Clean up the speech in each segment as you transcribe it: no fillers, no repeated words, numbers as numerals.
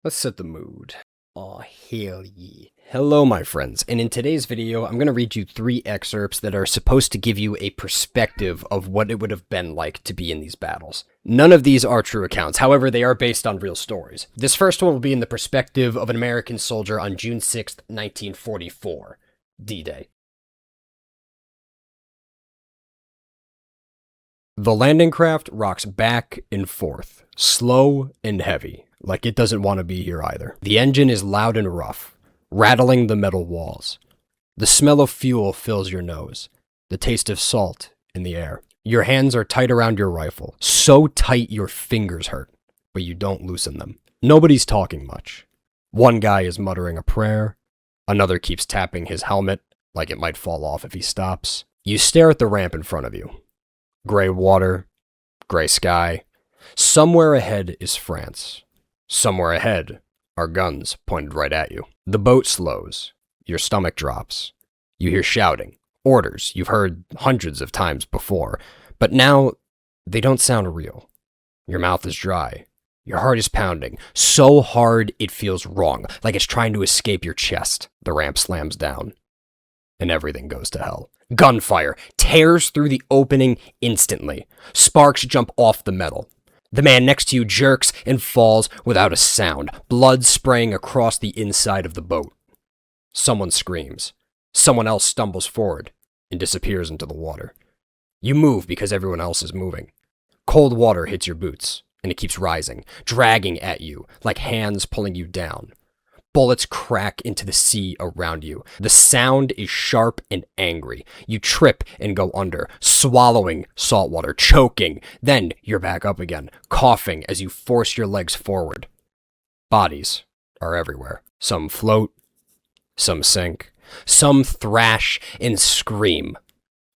Let's set the mood. Aw, hell yeah. Hello, my friends, and in today's video, I'm going to read you 3 excerpts that are supposed to give you a perspective of what it would have been like to be in these battles. None of these are true accounts, however, they are based on real stories. This first one will be in the perspective of an American soldier on June 6th, 1944, D-Day. The landing craft rocks back and forth, slow and heavy, like it doesn't want to be here either. The engine is loud and rough, rattling the metal walls. The smell of fuel fills your nose, the taste of salt in the air. Your hands are tight around your rifle, so tight your fingers hurt, but you don't loosen them. Nobody's talking much. One guy is muttering a prayer, another keeps tapping his helmet, like it might fall off if he stops. You stare at the ramp in front of you. Gray water, gray sky. Somewhere ahead is France. Somewhere ahead are guns pointed right at you. The boat slows. Your stomach drops. You hear shouting, orders you've heard hundreds of times before, but now they don't sound real. Your mouth is dry. Your heart is pounding, so hard it feels wrong, like it's trying to escape your chest. The ramp slams down, and everything goes to hell. Gunfire tears through the opening instantly. Sparks jump off the metal. The man next to you jerks and falls without a sound, blood spraying across the inside of the boat. Someone screams. Someone else stumbles forward and disappears into the water. You move because everyone else is moving. Cold water hits your boots, and it keeps rising, dragging at you like hands pulling you down. Bullets crack into the sea around you. The sound is sharp and angry. You trip and go under, swallowing salt water, choking. Then you're back up again, coughing as you force your legs forward. Bodies are everywhere. Some float, some sink, some thrash and scream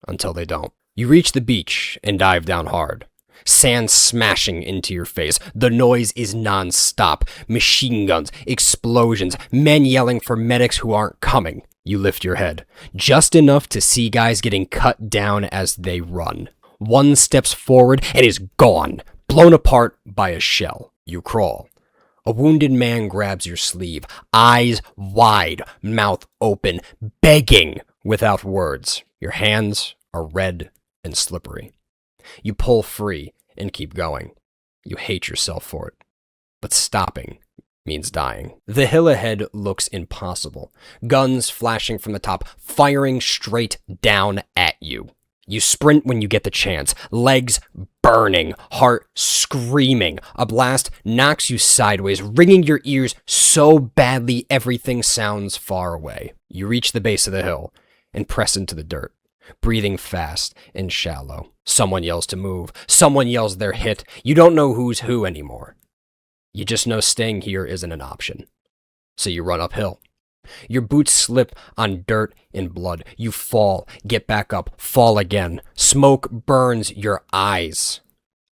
until they don't. You reach the beach and dive down hard. Sand smashing into your face. The noise is non-stop. Machine guns, explosions, men yelling for medics who aren't coming. You lift your head, just enough to see guys getting cut down as they run. One steps forward and is gone, blown apart by a shell. You crawl. A wounded man grabs your sleeve, eyes wide, mouth open, begging without words. Your hands are red and slippery. You pull free and keep going. You hate yourself for it. But stopping means dying. The hill ahead looks impossible. Guns flashing from the top, firing straight down at you. You sprint when you get the chance, legs burning, heart screaming. A blast knocks you sideways, ringing your ears so badly everything sounds far away. You reach the base of the hill and press into the dirt, breathing fast and shallow. Someone yells to move. Someone yells they're hit. You don't know who's who anymore. You just know staying here isn't an option. So you run uphill. Your boots slip on dirt and blood. You fall, get back up, fall again. Smoke burns your eyes.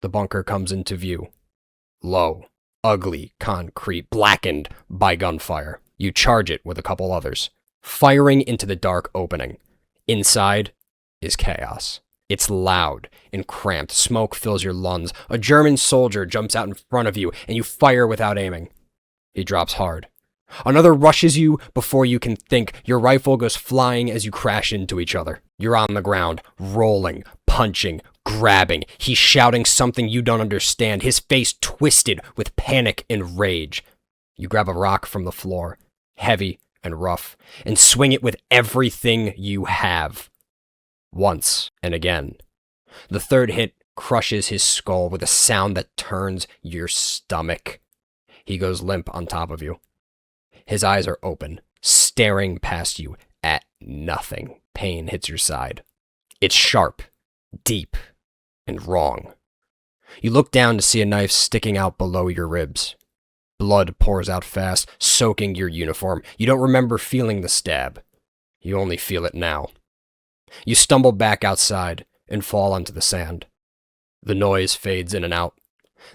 The bunker comes into view. Low, ugly, concrete, blackened by gunfire. You charge it with a couple others, firing into the dark opening. Inside is chaos. It's loud and cramped. Smoke fills your lungs. A German soldier jumps out in front of you, and you fire without aiming. He drops hard. Another rushes you before you can think. Your rifle goes flying as you crash into each other. You're on the ground, rolling, punching, grabbing. He's shouting something you don't understand, his face twisted with panic and rage. You grab a rock from the floor, heavy and rough, and swing it with everything you have. Once and again. The third hit crushes his skull with a sound that turns your stomach. He goes limp on top of you. His eyes are open, staring past you at nothing. Pain hits your side. It's sharp, deep, and wrong. You look down to see a knife sticking out below your ribs. Blood pours out fast, soaking your uniform. You don't remember feeling the stab. You only feel it now. You stumble back outside and fall onto the sand. The noise fades in and out.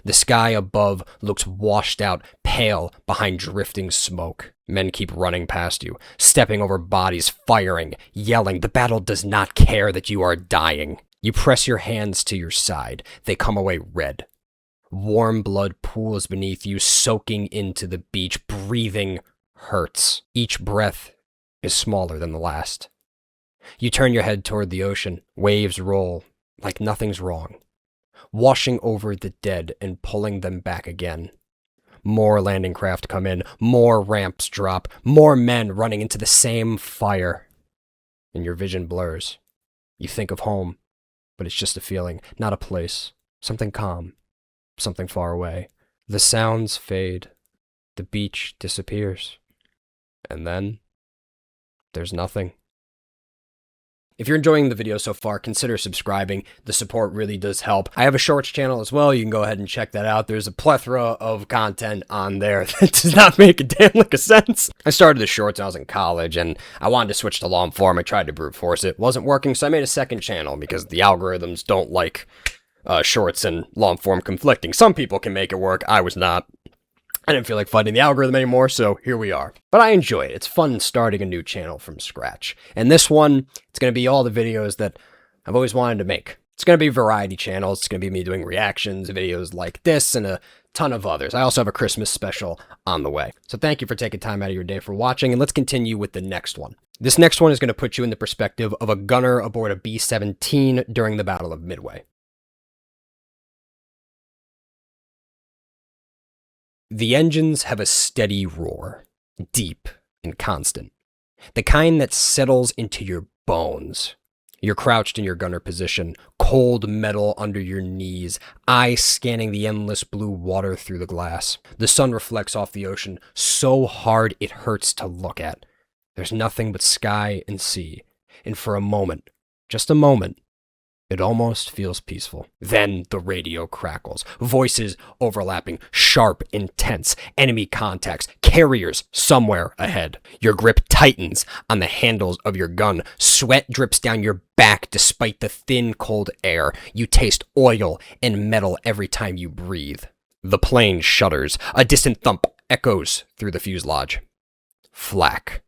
The sky above looks washed out, pale behind drifting smoke. Men keep running past you, stepping over bodies, firing, yelling. The battle does not care that you are dying. You press your hands to your side. They come away red. Warm blood pools beneath you, soaking into the beach. Breathing hurts. Each breath is smaller than the last. You turn your head toward the ocean. Waves roll like nothing's wrong, washing over the dead and pulling them back again. More landing craft come in, more ramps drop, more men running into the same fire. And your vision blurs. You think of home, but it's just a feeling, not a place. Something calm, something far away. The sounds fade. The beach disappears. And then, there's nothing. If you're enjoying the video so far, consider subscribing. The support really does help. I have a shorts channel as well. You can go ahead and check that out. There's a plethora of content on there that does not make a damn lick of sense. I started the shorts when I was in college, and I wanted to switch to long form. I tried to brute force it. Wasn't working, so I made a second channel because the algorithms don't like shorts and long form conflicting. Some people can make it work. I was not. I didn't feel like fighting the algorithm anymore, so here we are. But I enjoy it. It's fun starting a new channel from scratch. And this one, it's going to be all the videos that I've always wanted to make. It's going to be a variety channel. It's going to be me doing reactions, videos like this, and a ton of others. I also have a Christmas special on the way. So thank you for taking time out of your day for watching, and let's continue with the next one. This next one is going to put you in the perspective of a gunner aboard a B-17 during the Battle of Midway. The engines have a steady roar, deep and constant, the kind that settles into your bones. You're crouched in your gunner position, cold metal under your knees, eyes scanning the endless blue water through the glass. The sun reflects off the ocean so hard it hurts to look at. There's nothing but sky and sea, and for a moment, just a moment, it almost feels peaceful. Then the radio crackles, voices overlapping, sharp, intense, enemy contacts, carriers somewhere ahead. Your grip tightens on the handles of your gun. Sweat drips down your back despite the thin, cold air. You taste oil and metal every time you breathe. The plane shudders. A distant thump echoes through the fuselage. Flak.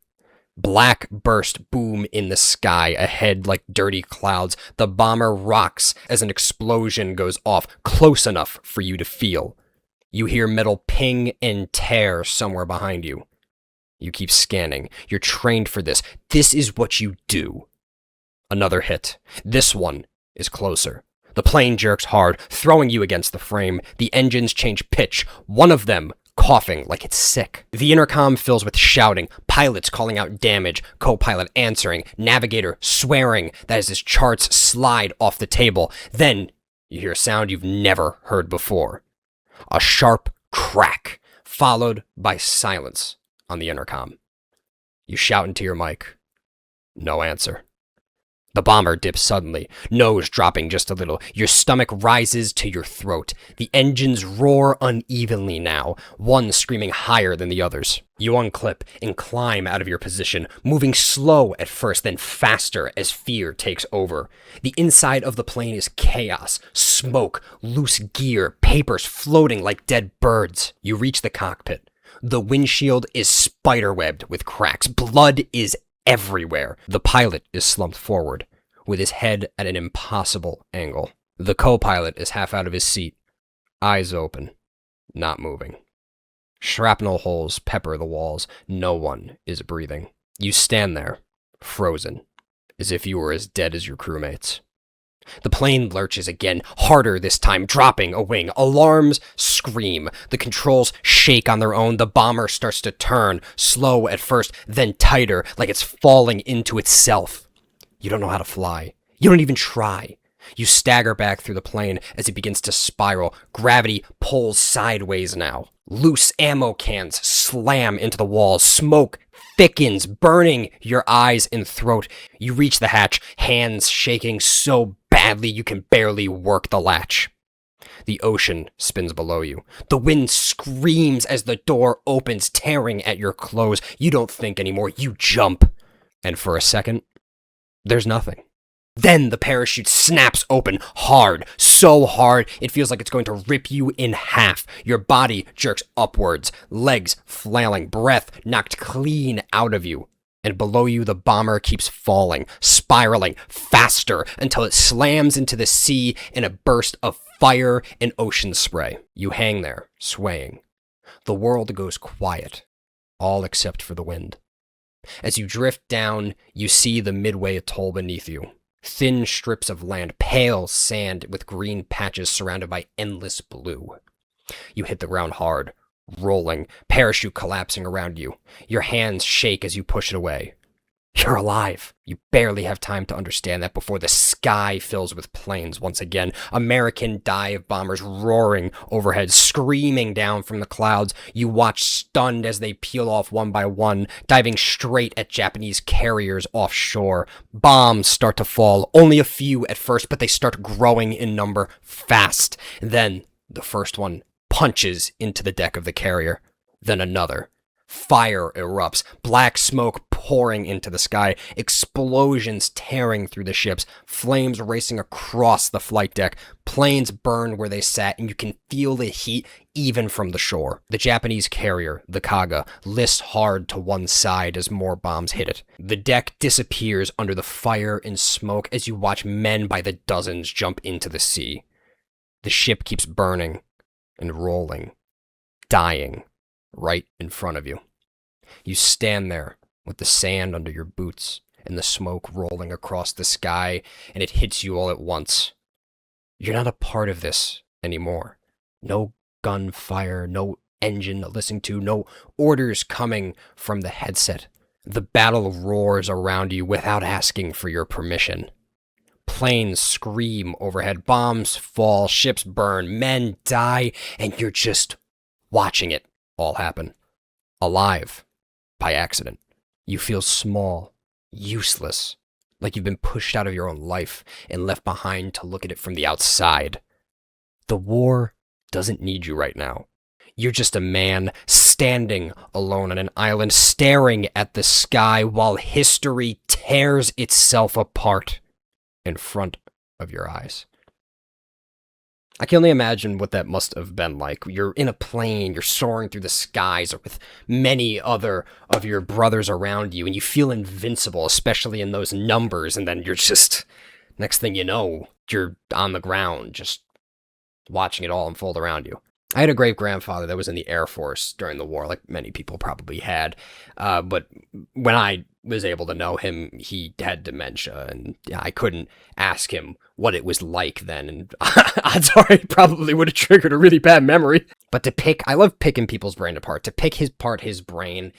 Black burst boom in the sky ahead like dirty clouds. The bomber rocks as an explosion goes off, close enough for you to feel. You hear metal ping and tear somewhere behind you. You keep scanning. You're trained for this. This is what you do. Another hit. This one is closer. The plane jerks hard, throwing you against the frame. The engines change pitch. One of them coughing like it's sick. The intercom fills with shouting, pilots calling out damage, co-pilot answering, navigator swearing that as his charts slide off the table. Then you hear a sound you've never heard before. A sharp crack, followed by silence on the intercom. You shout into your mic. No answer. The bomber dips suddenly, nose dropping just a little. Your stomach rises to your throat. The engines roar unevenly now, one screaming higher than the others. You unclip and climb out of your position, moving slow at first, then faster as fear takes over. The inside of the plane is chaos, smoke, loose gear, papers floating like dead birds. You reach the cockpit. The windshield is spiderwebbed with cracks. Blood is everywhere. The pilot is slumped forward, with his head at an impossible angle. The co-pilot is half out of his seat, eyes open, not moving. Shrapnel holes pepper the walls. No one is breathing. You stand there, frozen, as if you were as dead as your crewmates. The plane lurches again, harder this time, dropping a wing. Alarms scream. The controls shake on their own. The bomber starts to turn, slow at first, then tighter, like it's falling into itself. You don't know how to fly. You don't even try. You stagger back through the plane as it begins to spiral. Gravity pulls sideways now. Loose ammo cans slam into the walls. Smoke thickens, burning your eyes and throat. You reach the hatch, hands shaking so badly you can barely work the latch. The ocean spins below you. The wind screams as the door opens, tearing at your clothes. You don't think anymore. You jump. And for a second, there's nothing. Then the parachute snaps open hard, so hard it feels like it's going to rip you in half. Your body jerks upwards, legs flailing, breath knocked clean out of you. And below you, the bomber keeps falling, spiraling faster until it slams into the sea in a burst of fire and ocean spray. You hang there, swaying. The world goes quiet, all except for the wind. As you drift down, you see the Midway atoll beneath you. Thin strips of land, pale sand with green patches surrounded by endless blue. You hit the ground hard, rolling, parachute collapsing around you. Your hands shake as you push it away. You're alive. You barely have time to understand that before the sky fills with planes once again. American dive bombers roaring overhead, screaming down from the clouds. You watch stunned as they peel off one by one, diving straight at Japanese carriers offshore. Bombs start to fall, only a few at first, but they start growing in number fast. Then the first one punches into the deck of the carrier. Then another. Fire erupts, black smoke pouring into the sky, explosions tearing through the ships, flames racing across the flight deck, planes burn where they sat, and you can feel the heat even from the shore. The Japanese carrier, the Kaga, lists hard to one side as more bombs hit it. The deck disappears under the fire and smoke as you watch men by the dozens jump into the sea. The ship keeps burning and rolling, dying. Right in front of you. You stand there with the sand under your boots and the smoke rolling across the sky, and it hits you all at once. You're not a part of this anymore. No gunfire, no engine to listen to, no orders coming from the headset. The battle roars around you without asking for your permission. Planes scream overhead, bombs fall, ships burn, men die, and you're just watching it all happen. Alive. By accident. You feel small, useless, like you've been pushed out of your own life and left behind to look at it from the outside. The war doesn't need you right now. You're just a man standing alone on an island, staring at the sky while history tears itself apart in front of your eyes. I can only imagine what that must have been like. You're in a plane, you're soaring through the skies or with many other of your brothers around you, and you feel invincible, especially in those numbers, and then you're just, next thing you know, you're on the ground, just watching it all unfold around you. I had a great-grandfather that was in the Air Force during the war, like many people probably had, but when I was able to know him, he had dementia, and I couldn't ask him what it was like then, and odds are it probably would have triggered a really bad memory. But I love picking people's brain apart. To pick his brain,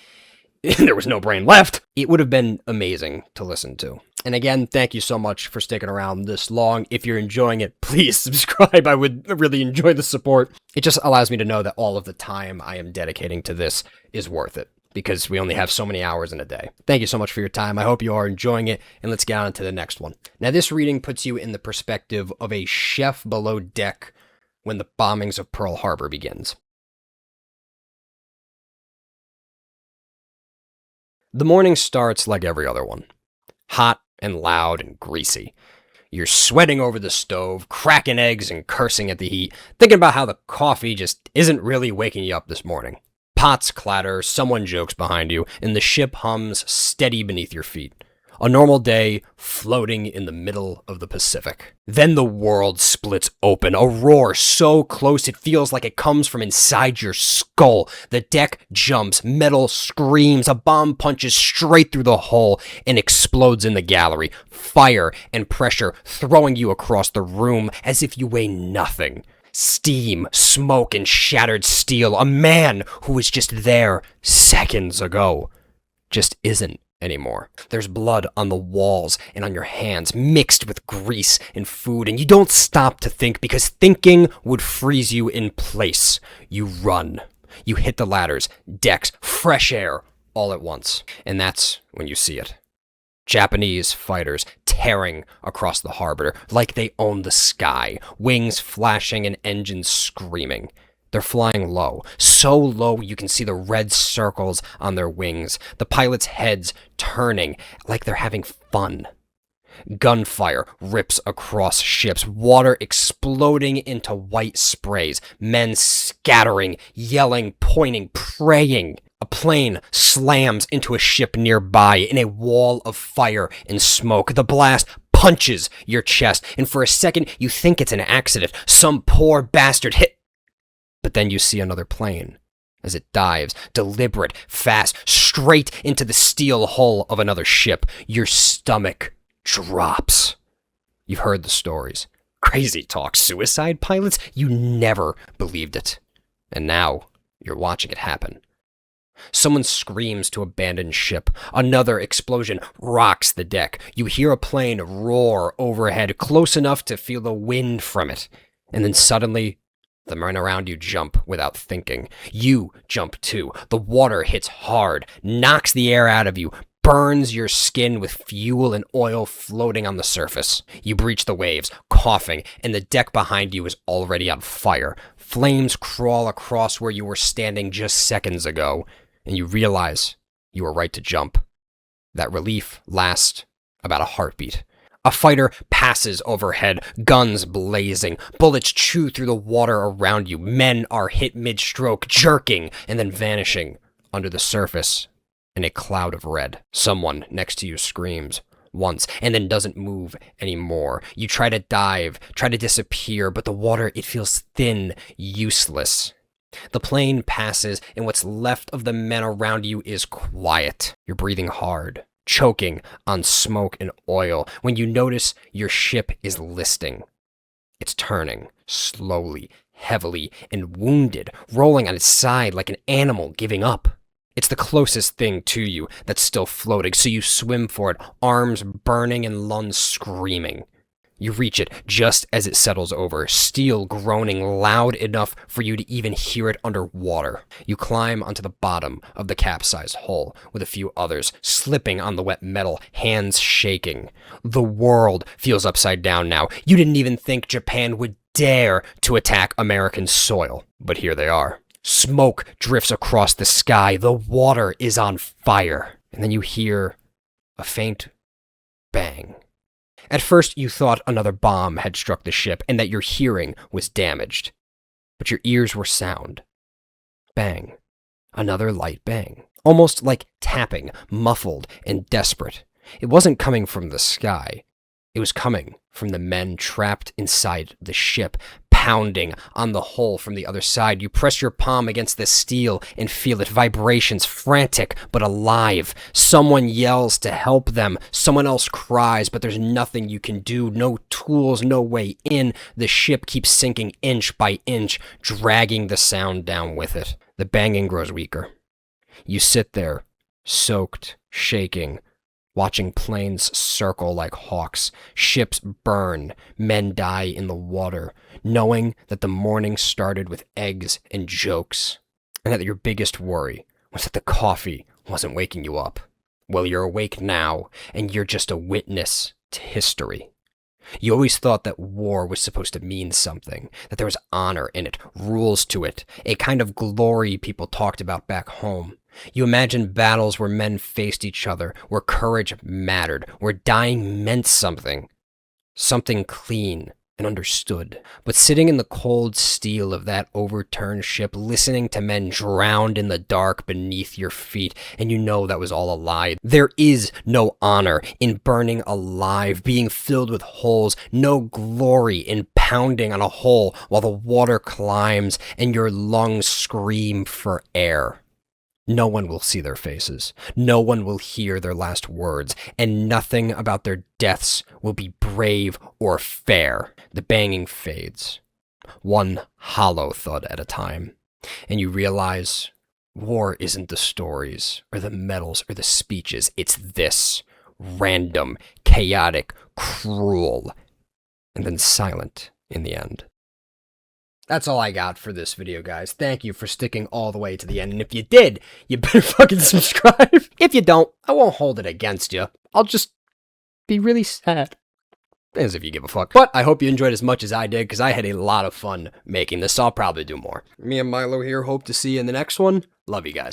there was no brain left. It would have been amazing to listen to. And again, thank you so much for sticking around this long. If you're enjoying it, please subscribe. I would really enjoy the support. It just allows me to know that all of the time I am dedicating to this is worth it, because we only have so many hours in a day. Thank you so much for your time. I hope you are enjoying it, and let's get on to the next one. Now, this reading puts you in the perspective of a chef below deck when the bombings of Pearl Harbor begins. The morning starts like every other one. Hot and loud and greasy. You're sweating over the stove, cracking eggs and cursing at the heat, thinking about how the coffee just isn't really waking you up this morning. Pots clatter, someone jokes behind you, and the ship hums steady beneath your feet. A normal day floating in the middle of the Pacific. Then the world splits open, a roar so close it feels like it comes from inside your skull. The deck jumps, metal screams, a bomb punches straight through the hull and explodes in the gallery. Fire and pressure throwing you across the room as if you weigh nothing. Steam, smoke, and shattered steel. A man who was just there seconds ago just isn't anymore. There's blood on the walls and on your hands, mixed with grease and food, and you don't stop to think because thinking would freeze you in place. You run. You hit the ladders, decks, fresh air, all at once. And that's when you see it. Japanese fighters tearing across the harbor like they own the sky, wings flashing and engines screaming. They're flying low, so low you can see the red circles on their wings, the pilots' heads turning like they're having fun. Gunfire rips across ships, water exploding into white sprays, men scattering, yelling, pointing, praying. A plane slams into a ship nearby in a wall of fire and smoke. The blast punches your chest, and for a second you think it's an accident. Some poor bastard hit. But then you see another plane as it dives, deliberate, fast, straight into the steel hull of another ship. Your stomach drops. You've heard the stories. Crazy talk, suicide pilots? You never believed it. And now you're watching it happen. Someone screams to abandon ship. Another explosion rocks the deck. You hear a plane roar overhead, close enough to feel the wind from it. And then suddenly, the men around you jump without thinking. You jump too. The water hits hard, knocks the air out of you, burns your skin with fuel and oil floating on the surface. You breach the waves, coughing, and the deck behind you is already on fire. Flames crawl across where you were standing just seconds ago, and you realize you were right to jump. That relief lasts about a heartbeat. A fighter passes overhead, guns blazing, bullets chew through the water around you. Men are hit mid-stroke, jerking, and then vanishing under the surface in a cloud of red. Someone next to you screams once and then doesn't move anymore. You try to dive, try to disappear, but the water, it feels thin, useless. The plane passes, and what's left of the men around you is quiet. You're breathing hard, choking on smoke and oil, when you notice your ship is listing. It's turning, slowly, heavily, and wounded, rolling on its side like an animal giving up. It's the closest thing to you that's still floating, so you swim for it, arms burning and lungs screaming. You reach it just as it settles over, steel groaning loud enough for you to even hear it underwater. You climb onto the bottom of the capsized hull with a few others, slipping on the wet metal, hands shaking. The world feels upside down now. You didn't even think Japan would dare to attack American soil, but here they are. Smoke drifts across the sky. The water is on fire. And then you hear a faint bang. At first, you thought another bomb had struck the ship and that your hearing was damaged. But your ears were sound. Bang. Another light bang. Almost like tapping, muffled and desperate. It wasn't coming from the sky. It was coming from the men trapped inside the ship, pounding on the hull from the other side. You press your palm against the steel and feel it, vibrations, frantic but alive. Someone yells to help them. Someone else cries, but there's nothing you can do. No tools, no way in. The ship keeps sinking inch by inch, dragging the sound down with it. The banging grows weaker. You sit there, soaked, shaking, watching planes circle like hawks, ships burn, men die in the water, knowing that the morning started with eggs and jokes, and that your biggest worry was that the coffee wasn't waking you up. Well, you're awake now, and you're just a witness to history. You always thought that war was supposed to mean something, that there was honor in it, rules to it, a kind of glory people talked about back home. You imagined battles where men faced each other, where courage mattered, where dying meant something. Something clean and understood. But sitting in the cold steel of that overturned ship, listening to men drowned in the dark beneath your feet, and you know that was all a lie. There is no honor in burning alive, being filled with holes, no glory in pounding on a hole while the water climbs and your lungs scream for air. No one will see their faces. No one will hear their last words, and nothing about their deaths will be brave or fair. The banging fades, one hollow thud at a time, and you realize war isn't the stories or the medals or the speeches. It's this, random, chaotic, cruel, and then silent in the end. That's all I got for this video, guys. Thank you for sticking all the way to the end. And if you did, you better fucking subscribe. If you don't, I won't hold it against you. I'll just be really sad. As if you give a fuck. But I hope you enjoyed as much as I did, because I had a lot of fun making this, so I'll probably do more. Me and Milo here. Hope to see you in the next one. Love you guys.